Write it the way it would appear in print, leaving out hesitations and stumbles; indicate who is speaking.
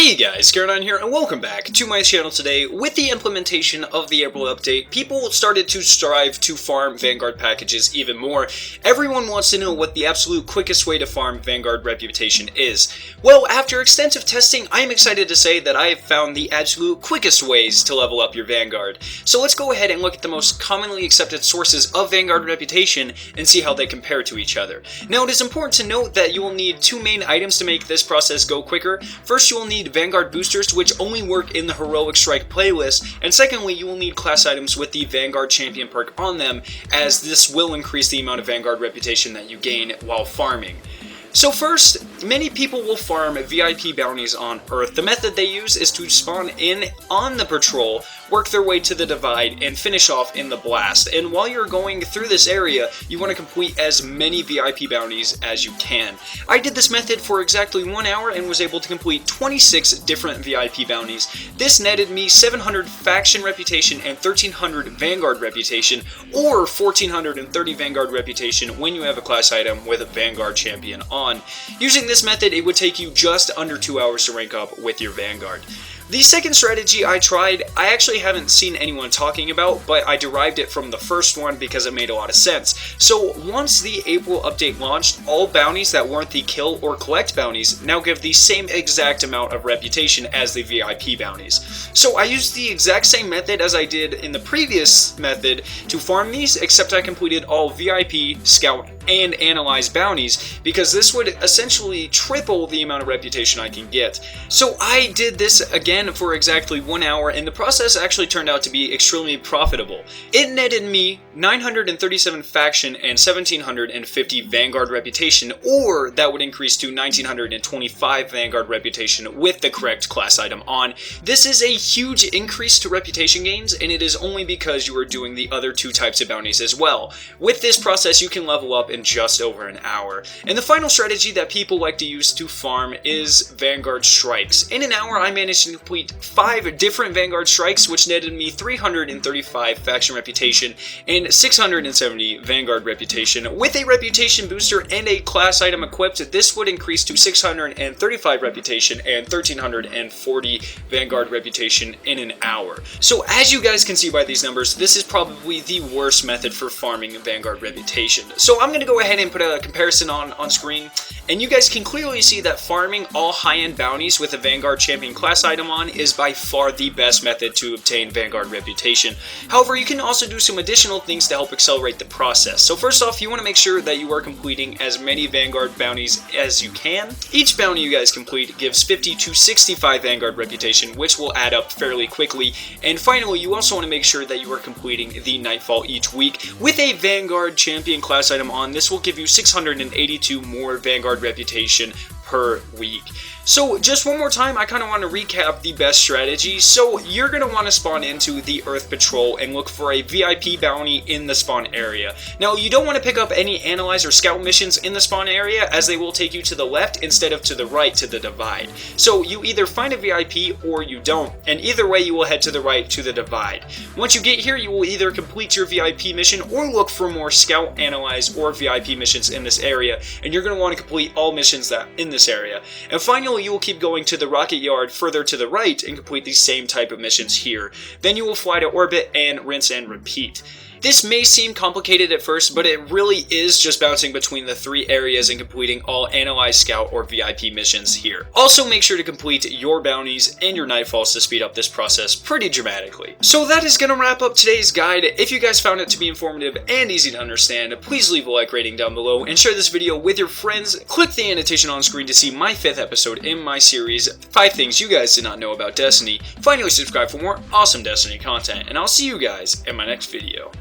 Speaker 1: Hey guys, Garen here, and welcome back to my channel today. With the implementation of the April update, people started to strive to farm Vanguard packages even more. Everyone wants to know what the absolute quickest way to farm Vanguard reputation is. Well, after extensive testing, I am excited to say that I have found the absolute quickest ways to level up your Vanguard. So let's go ahead and look at the most commonly accepted sources of Vanguard reputation and see how they compare to each other. Now, it is important to note that you will need two main items to make this process go quicker. First, you will need Vanguard boosters, which only work in the Heroic Strike playlist, and secondly, you will need class items with the Vanguard champion perk on them, as this will increase the amount of Vanguard reputation that you gain while farming. So first, many people will farm VIP bounties on Earth. The method they use is to spawn in on the patrol, work their way to the divide, and finish off in the blast. And while you're going through this area, you want to complete as many VIP bounties as you can. I did this method for exactly 1 hour and was able to complete 26 different VIP bounties. This netted me 700 faction reputation and 1300 Vanguard reputation, or 1430 Vanguard reputation when you have a class item with a Vanguard champion on. Using this method, it would take you just under 2 hours to rank up with your Vanguard. The second strategy I tried, I actually haven't seen anyone talking about, but I derived it from the first one because it made a lot of sense. So once the April update launched, all bounties that weren't the kill or collect bounties now give the same exact amount of reputation as the VIP bounties. So I used the exact same method as I did in the previous method to farm these, except I completed all VIP, Scout, and Analyze bounties, because this would essentially triple the amount of reputation I can get. So I did this again for exactly 1 hour, and the process actually turned out to be extremely profitable. It netted me 937 faction and 1750 Vanguard reputation, or that would increase to 1925 Vanguard reputation with the correct class item on. This is a huge increase to reputation gains, and it is only because you are doing the other two types of bounties as well. With this process, you can level up in just over an hour. And the final strategy that people like to use to farm is Vanguard strikes. In an hour, I managed to complete 5 different Vanguard strikes, which netted me 335 faction reputation and 670 Vanguard reputation. With a reputation booster and a class item equipped, this would increase to 635 reputation and 1340 Vanguard reputation in an hour. So as you guys can see by these numbers, this is probably the worst method for farming Vanguard reputation. So I'm going to go ahead and put a comparison on screen, and you guys can clearly see that farming all high-end bounties with a Vanguard champion class item on is by far the best method to obtain Vanguard reputation. However, you can also do some additional things to help accelerate the process. So first off, you want to make sure that you are completing as many Vanguard bounties as you can. Each bounty you guys complete gives 50 to 65 Vanguard reputation, which will add up fairly quickly. And finally, you also want to make sure that you are completing the Nightfall each week. With a Vanguard champion class item on, this will give you 682 more Vanguard reputation per week. So just one more time, I kind of want to recap the best strategy. So you're going to want to spawn into the Earth Patrol and look for a VIP bounty in the spawn area. Now, you don't want to pick up any Analyze or Scout missions in the spawn area, as they will take you to the left instead of to the right to the divide. So you either find a VIP or you don't, and either way you will head to the right to the divide. Once you get here, you will either complete your VIP mission or look for more Scout, Analyze, or VIP missions in this area, and you're going to want to complete all missions that in this area. And finally, you will keep going to the rocket yard further to the right and complete the same type of missions here. Then you will fly to orbit and rinse and repeat. This may seem complicated at first, but it really is just bouncing between the 3 areas and completing all Analyze, Scout, or VIP missions here. Also, make sure to complete your bounties and your Nightfalls to speed up this process pretty dramatically. So that is going to wrap up today's guide. If you guys found it to be informative and easy to understand, please leave a like rating down below and share this video with your friends. Click the annotation on screen to see my 5th episode in my series, 5 Things You Guys Did Not Know About Destiny. Finally, subscribe for more awesome Destiny content, and I'll see you guys in my next video.